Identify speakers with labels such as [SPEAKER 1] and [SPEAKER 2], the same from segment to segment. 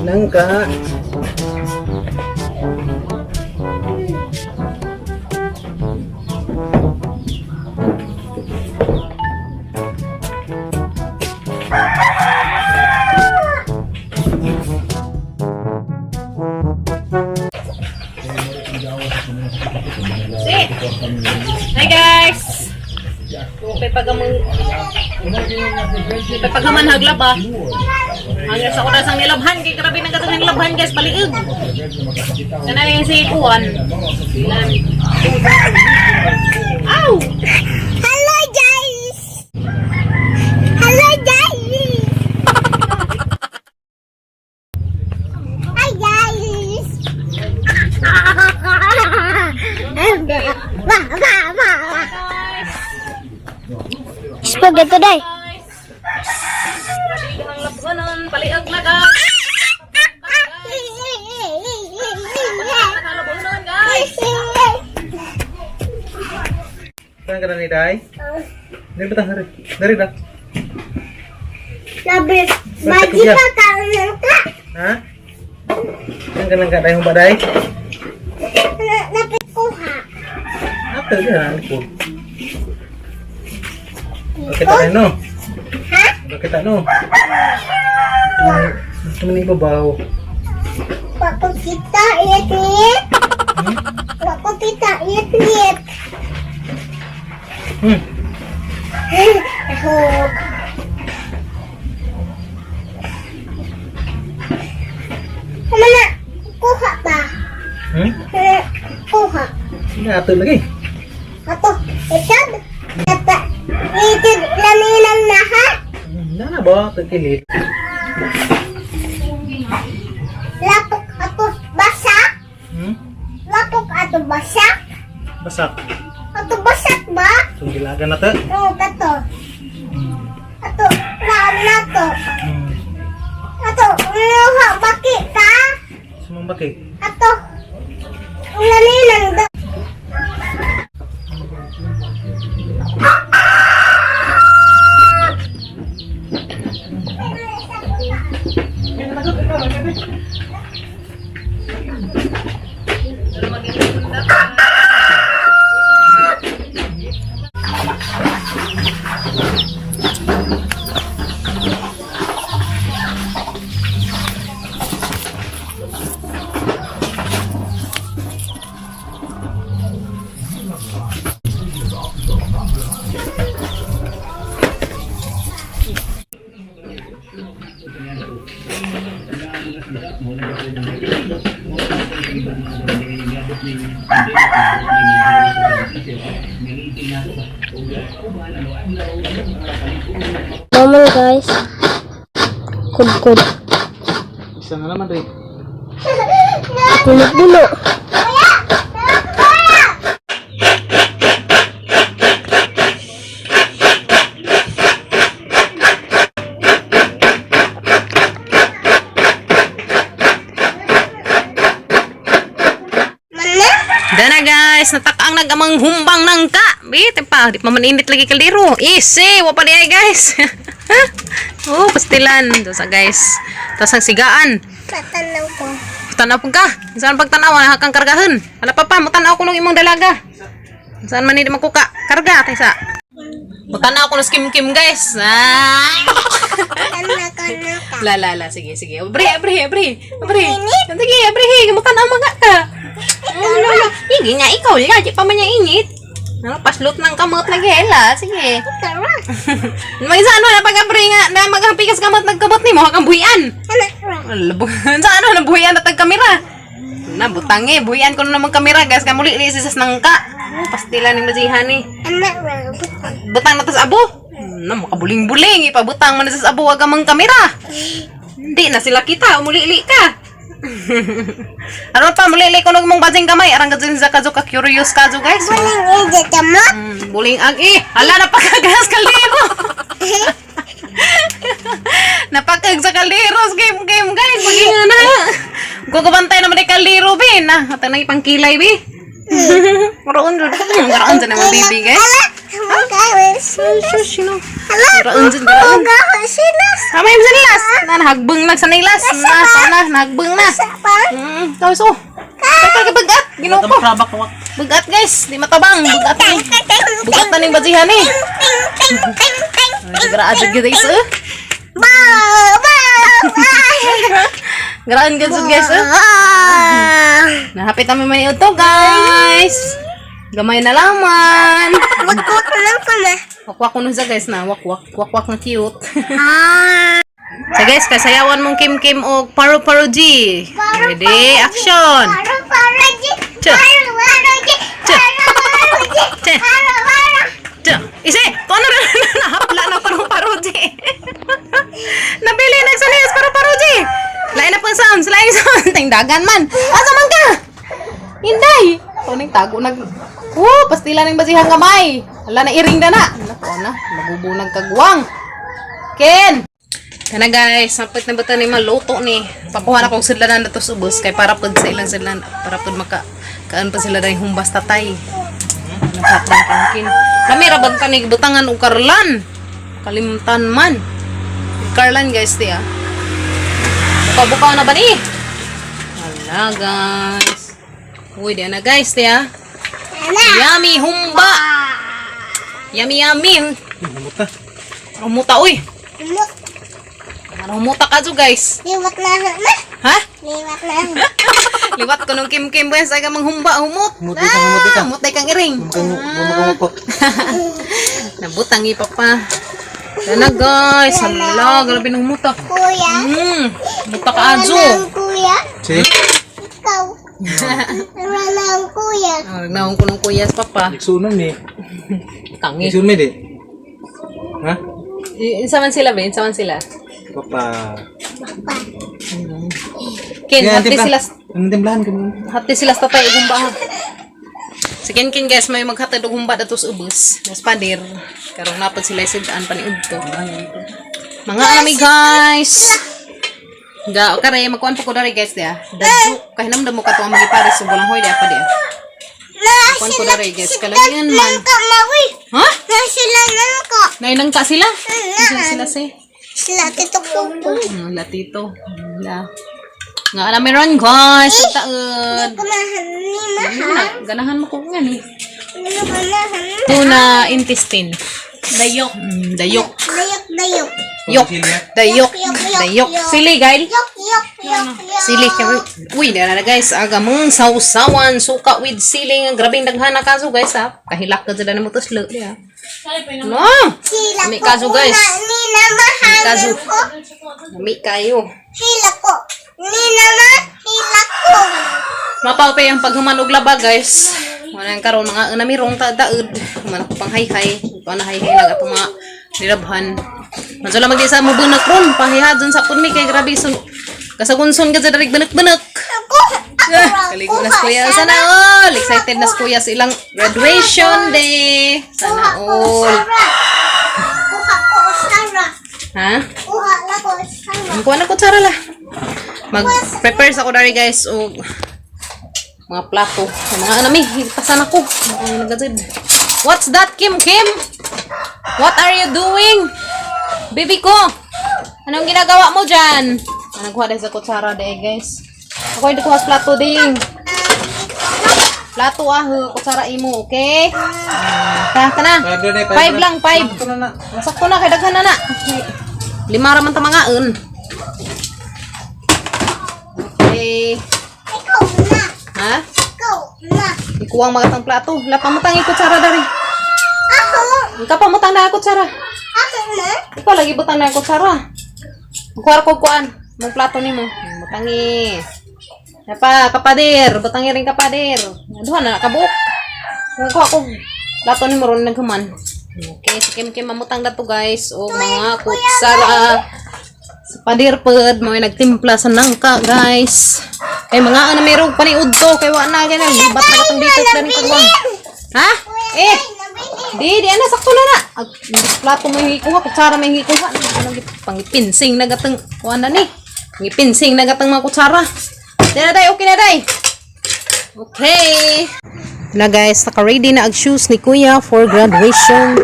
[SPEAKER 1] Nangka.
[SPEAKER 2] Hi guys! Pagpagaman haglaba. Hanggang sa oras ang nilabhan. Kaya karabi ng katong nilabhan guys. Paliig. Kana yung si Kuan. Ow!
[SPEAKER 3] Hello guys! Hello guys! Hi guys! Spaghetti day.
[SPEAKER 2] Ang labanan. Paliig na guys. Nakalabanan guys.
[SPEAKER 1] Saan ka na ni Day? Dari ba tayo? Dari ba?
[SPEAKER 3] Labi, bagi ka kanan ka.
[SPEAKER 1] Ha? Saan ka lang ka tayo ba Day?
[SPEAKER 3] Lapit kuha.
[SPEAKER 1] Ato dyan. Bakit tayo no?
[SPEAKER 3] Ha?
[SPEAKER 1] Bakit ano? Gusto mo na ibabaw.
[SPEAKER 3] Waktu kita iit-iit. Waktu kita iit-iit. Mana? Kuha ba? Kuha.
[SPEAKER 1] Sige, ato lagi.
[SPEAKER 3] Ato, itad. Dapat itid laminan na ha?
[SPEAKER 1] Hindi na ba? Tagkilit.
[SPEAKER 3] Lapok ato basak? Lapok ato basak?
[SPEAKER 1] Basak.
[SPEAKER 3] Ato basak ba?
[SPEAKER 1] Itong gilagan na to.
[SPEAKER 3] Oo, kato. Ato, laan na to. Ato, baki ka?
[SPEAKER 1] Sumang bakit?
[SPEAKER 3] Ato, laminan da. Normal guys. Kud-kud.
[SPEAKER 1] Isa na naman rin.
[SPEAKER 3] Tulog dulu.
[SPEAKER 2] Dana guys, natakaang nagamang humbang ng ka. Bite pa, di pa maninit lagi kaldero. Easy, wapa di ay guys. Oh, pastilan. Dosa guys. Tapos ang sigaan.
[SPEAKER 3] Patanaw ko.
[SPEAKER 2] Tanaw po ka. Saan pagtanaw, hakang kargahan. Ala pa, mutanaw ko ng imong dalaga. Saan man hindi makuka. Karga, taysa. Mutanaw ko ng skim-kim guys. La. Sige. Abri. Sige, abri. Mutanaw mga ka. Hindi nga ikaw lang, di pa man niya init. Paslot ng kamot na gela, sige. May sa ano na pag-abri nga, na maghapikas kamot nagkamot ni mo, hakang buhian. Sa ano na buhian na tag-kamera. Na, butangi, buhian ko na naman kamera, guys, kamuli lisisas ng ka. Pastila ni masihan ni. Butang na tas abo. Na, makabuling-buling, ipabutang mo na sa abo, wag amang kamera. Hindi na sila kita, umuli-li ka. Ano pa mulili ko mong bazing kamay arang gadzin sa kazo ka curious kazo guys.
[SPEAKER 3] Buling ije tamot.
[SPEAKER 2] Buling agi. Hala napakagas kaldero. Napakag sa kaldero game guys. Maginga na. Gugubantay naman ni kaldero bin. Ata na ipang kilay bi. Karoon sa naman bibi guys. Sino? Garaan dyan, garaan. Kamay mo sa nilas. Nahagbeng na sa nilas. Nahagbeng na. Tapos oh. Kaya bagat. Ginoo ko. Bagat guys. Di matabang. Bagat ni. Bagat na ning bajihan eh. Garaan dyan guys eh. Garaan dyan guys eh. Nahapit namin may ito guys. Gamay na laman.
[SPEAKER 3] Magkot lang ko na.
[SPEAKER 2] Wakwak ko nun sa guys na. Wakwak na cute. So guys, kasayawan mong Kim o Paru G. Ready? Action! Cha! Cha! Cha! Isi! Kung ano nahapla na Paru G. Nabili nagsanayas Paru G. Lain na pang sounds. Lain sounds. Tingdagan man. Asa man ka? Hinday! Kuning tago pastila ng basihang kamay. Hala na iring na na. Nako na, magubunag kagwang. Ken! Kana guys, sapit na bata ni maluto ni. Pakuha na kong sidlanan na to subos. Kay para pod sa ilang sidlan. Para pod kaan pa sila dahil humbas tatay. Nakatang kangkin. Kamera ba ka ni butangan o karlan? Kalimtan man. Karlan guys, tiya. Buka-buka na ba ni? Hala guys. Uy, diyan na guys, tiya. Yummy humba. Yummy.
[SPEAKER 1] Humuta.
[SPEAKER 2] Humuta, uy. Humuta ka dyan, guys.
[SPEAKER 3] Liwat na.
[SPEAKER 2] Ha?
[SPEAKER 3] Liwat na.
[SPEAKER 2] Liwat ko nung Kim guys. Ay ka manghumba, humut.
[SPEAKER 1] Humutay ka.
[SPEAKER 2] Humutay kang iring.
[SPEAKER 1] Bumagamukok.
[SPEAKER 2] Nabutang ipa pa. Yan na, guys. Hala, grabe ng humuta.
[SPEAKER 3] Kuya.
[SPEAKER 2] Humuta ka adyo.
[SPEAKER 3] Kuya.
[SPEAKER 1] Si?
[SPEAKER 3] Ikaw. Walang kuya.
[SPEAKER 2] Nagnaong ko ng kuya sa papa.
[SPEAKER 1] Iksunan ni.
[SPEAKER 2] Kangi.
[SPEAKER 1] Iksunan di. Ha?
[SPEAKER 2] Isa man sila, Ben? Isa man sila?
[SPEAKER 1] Papa.
[SPEAKER 2] Ken, hati sila.
[SPEAKER 1] Anong timplahan ka mo?
[SPEAKER 2] Hati sila sa tatay humba. Si Ken guys, may maghatid og humba datos ubos. Mas padir. Karong napad sila sidaan paniudto. Mga anami guys. Ga kare magkuan pa ko dari guys dia. Dadyo kahinamdam mo kato ang magipares so bulang hoy dia pa dia. Kuan ko dari guys kalayan man. Ha?
[SPEAKER 3] Sila lang ko.
[SPEAKER 2] Nainang ka sila? Sila si.
[SPEAKER 3] Sila tito ko.
[SPEAKER 2] Latito. La. Nga na meron guys, taud. Ganahan mo ko ngani. Tuna intestine. Dayok. Dayok. Dayok. Sili, guys. Sili. Uy, na guys. Aga mong sausawan. Suka with sili. Grabing daghan na kaso, guys, ha. Kahilak ka dyan na mo tos lo. No. Ami kaso, guys. Ami kaso. Ami kayo.
[SPEAKER 3] Hila ko. Hila ko.
[SPEAKER 2] Mapaw pa yung paghumanog laba, guys. Wala yung karoon mga namirong taud. Pang hay-hay. Paano hay-hay lang ito mga nilabhan. Mansula mag-isa mo bunak ron. Pahihadon sa punmi kay grabe. Kasagunson ka sa darig banak-banak. Kaligunas kuya. Sana all. Excited na kuya sa ilang graduation day. Sana all.
[SPEAKER 3] Kuha ko Sara.
[SPEAKER 2] Ha?
[SPEAKER 3] Kuha la ko Sara.
[SPEAKER 2] Ang kuha na kutsara la. Mag-prepare sa ko dari guys. O mga plato. Mga anami. Higpasan ako. What's that, Kim? What are you doing? Baby ko. Anong ginagawa mo dyan? Nagkuha dahil sa kutsara dahil guys. Ako hindi kuha sa plato ding. Plato kutsara imo, okay? Ka na. 5 lang, 5. Sakto na, kay daghan na. 5 raman tamangaon. Okay.
[SPEAKER 3] Ikaw na.
[SPEAKER 2] Ha?
[SPEAKER 3] Ikaw na.
[SPEAKER 2] Ikuwang magatang plato. Lapamutang kutsara dari.
[SPEAKER 3] Ako.
[SPEAKER 2] Ikaw pamutang na kutsara.
[SPEAKER 3] Ako na.
[SPEAKER 2] Ikaw lagi butang na kutsara. Kuwar ko kuan. Mong plato nimo. Butangi. Yapa, kapadir. Butangi rin kapadir. Aduhan na kabuok. Kuha ko plato nimo ron naghuman. Okay, si Kim mamutang dato guys. O mga kutsara. Sa padir pod mo nagtimpla sa nangka guys. Kay mga ano merong paniud to kay wa na ganun. Libat na katong dito dani kagwang. Ha? Di ana sakto na na. Plato mo hikuha, kutsara mo hikuha. Pangipinsing na gatang kuan na ni. Pangipinsing na gatang mga kutsara. Di na day, okay na day. Okay. Na guys, naka-ready na ang shoes ni Kuya for graduation.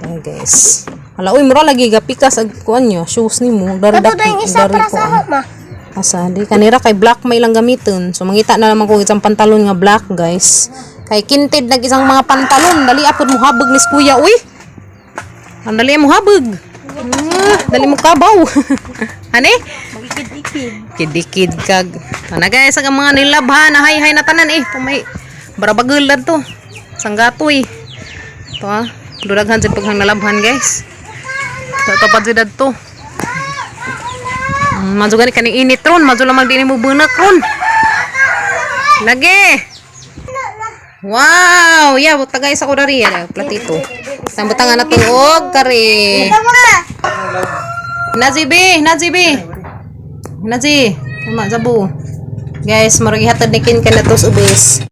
[SPEAKER 2] Ayan guys. Ala, uy, mura lagi gapikas ang kuan niya. Shoes ni mo. Daradak. Asa, di kanira kay black may lang gamiton. So, mangita na naman kung isang pantalon nga black guys. Kay kinted nag isang mga pantalon. Dali apod mo habog ni Kuya, uy. Ang dali mo habog. Dali mo kabaw. Hani? Kid-kid kag. Ana guys, ang mga nilabhan na hay na tanan eh. Pumay. Barabagul to. Sanggatoy. Ito ah. Dudaghan sa paghang nalabhan guys. Tatapad si dad to. Madyo gani kaning init ron. Madyo lamang din mo bunak ron. Lagi. Wow. Yeah, buta guys ako dari. Platito. Sambutangan na tuog kare. Nazi. Tama, zabu. Guys, maragi hatad ni kin kanatos ubis.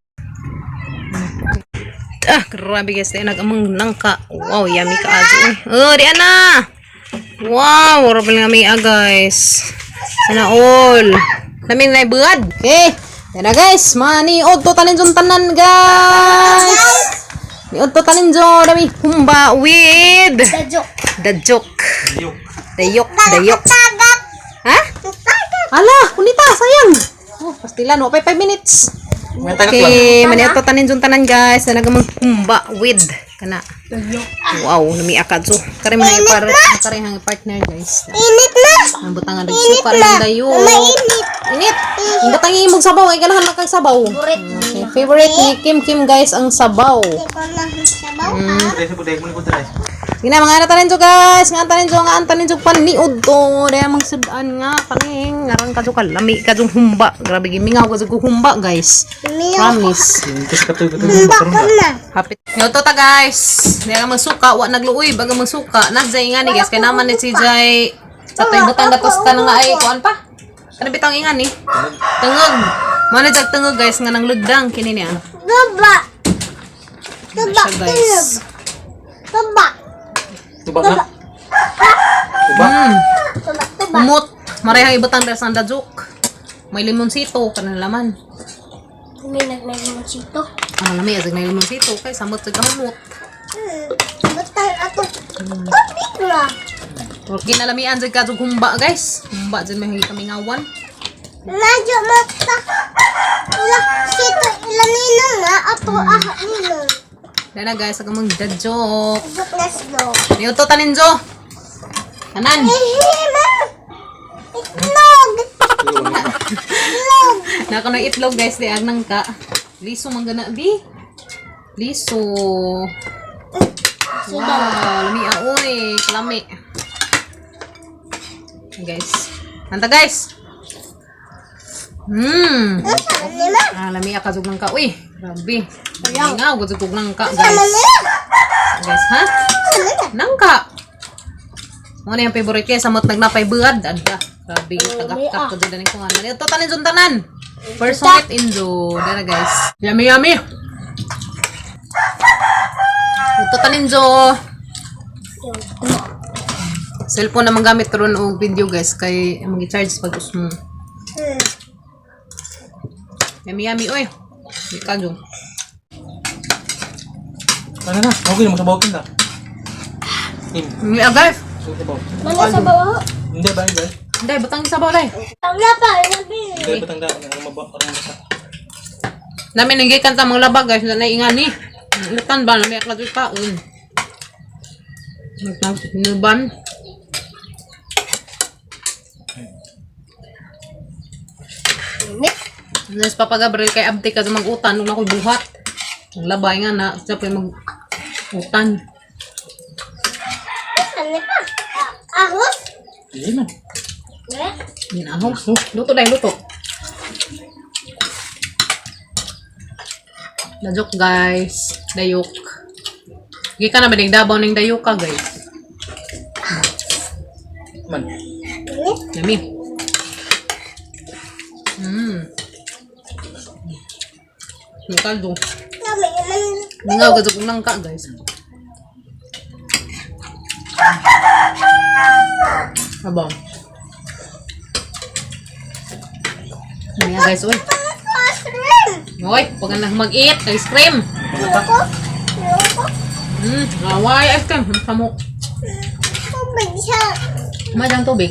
[SPEAKER 2] Grabe guys, tayo nagamang nangka. Wow, yummy ka ajo eh. Oh, di ana. Wow, rabal nga may guys. Sana all. Naming na buad. Okay. Yan na guys, maniod to tanin tanan guys. Niod to tanin dami humba with dajok. Ha? Ala, kunita sayang. Oh, pastilan no, 5 minutes. Okay, maniod to tanin tanan guys, na nagamang humba with kana. Wow, nami akad so. Kare man karehang partner guys.
[SPEAKER 3] Init na.
[SPEAKER 2] Ang butang nga suka lang dayo. Init. Ang butang imog sabaw ay ganahan makang sabaw. Okay, favorite ni Kim guys ang sabaw. Gina mga tanin jo guys, nga tanin jo paniud to. Daya magsudan nga kaning ngaran ka jo kalami ka jo humba. Grabe gimingaw ka jo humba guys. Promise. Hapit. Yo to ta guys. Daya magsuka wa nagluoy baga magsuka. Nadzay nga ni guys kay naman ni si Jay. Sa tay butang datos tanong nga ay kuan pa. Kana bitang ingan ni? Tungog. Mana jag tungog guys nga nang lugdang kini niya.
[SPEAKER 3] Tuba.
[SPEAKER 2] Guys.
[SPEAKER 3] Tuba.
[SPEAKER 2] Umot. Marehang ibutang dahil sa dajuk. May limonsito kanang laman.
[SPEAKER 3] May nagmay sito.
[SPEAKER 2] Ano lami asig na limonsito kay samot sa gamot.
[SPEAKER 3] Butang ato. Bigla.
[SPEAKER 2] Okay na lamian sa kadug humba guys. Humba dyan may kami ngawan.
[SPEAKER 3] Medyo mata. Sito ilan ninong na ato ninong.
[SPEAKER 2] Dahil na guys, agamang dadjok.
[SPEAKER 3] Let's go.
[SPEAKER 2] Niuto tanin jo. Kanan.
[SPEAKER 3] Itlog.
[SPEAKER 2] Naka na itlog guys, di agnang ka. Liso man gana di. Liso. Wow, lami aoy, lami. Guys. Nanta guys. Lami akazug ng ka. Uy, grabe. Nga, guzug ng ka guys. Guys, ha? Nangka. Ano yung favorite kaya samot nagnapay buad. Ada. Grabe, tagakak ko dyan ko nga. Ito tanin suntanan. First song it injo. Dara guys. Yummy. Ito tanin jo. Cellphone na gamit karon og video guys kay magi-charge pag gusto mo. Yummy oy. Ikago.
[SPEAKER 1] Ano na? Okay na masabaw ka.
[SPEAKER 2] Hindi guys.
[SPEAKER 3] Mana sa bawah?
[SPEAKER 1] Hindi ba guys?
[SPEAKER 2] Hindi, butang sabaw dai.
[SPEAKER 3] Ang lapa, nabi.
[SPEAKER 1] Hindi ba tangda ang masa.
[SPEAKER 2] Namin nang gikan ta mga labag guys na ingani. Lutan ba na may aklat kaon. Nuban. Nes papagabril kay abti ka sa mag-utan nung ako'y buhat. Ang labay nga na sa mag-utan.
[SPEAKER 3] Ano pa? Ahos?
[SPEAKER 1] Hindi na.
[SPEAKER 2] Yan ako. Luto dahil luto. Dayok guys. Dayok. Hindi ka na ba nagdabaw ng dayok ka guys?
[SPEAKER 1] Man.
[SPEAKER 2] Yummy. Yung kaldo.
[SPEAKER 3] Kami naman.
[SPEAKER 2] Ningaw gazog ng ka guys. Abang. Ano guys, uy.
[SPEAKER 3] cream.
[SPEAKER 2] Hoy, pag na mag-eat, ice cream.
[SPEAKER 3] Ayoko. Ayoko.
[SPEAKER 2] Away, ice cream. Samok.
[SPEAKER 3] Tubig siya.
[SPEAKER 2] Madang tubig.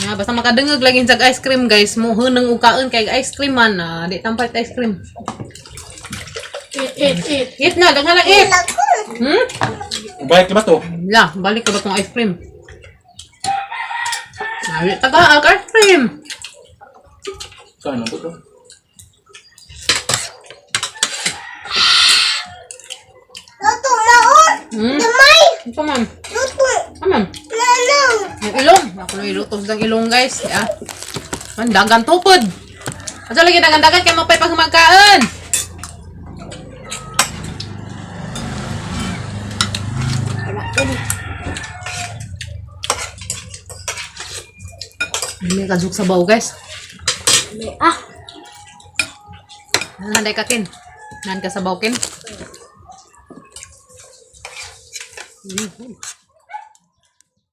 [SPEAKER 2] Ya, basta makadengeg lagi sa ice cream guys. Mo huneng ukaon kay ice cream man. Di tampay ice cream.
[SPEAKER 3] Eat.
[SPEAKER 2] Eat na, daghan na eat.
[SPEAKER 3] Ako.
[SPEAKER 1] Balik ka ba to?
[SPEAKER 2] La, balik ka ba tong ice cream? Ay, taga ice cream.
[SPEAKER 1] Saan ba to?
[SPEAKER 3] Luto maon. Damay.
[SPEAKER 2] Ito man.
[SPEAKER 3] Luto.
[SPEAKER 2] Aman.
[SPEAKER 3] Nanang.
[SPEAKER 2] Yung ilong. Ako na ilutos ng ilong guys. Ya. Man, dagan tupod. Asa lagi dagan-dagan kay mapay pag magkaan. May kazuk sa baw guys.
[SPEAKER 3] Ah.
[SPEAKER 2] Nanday ka kin. Nan ka sa baw kin.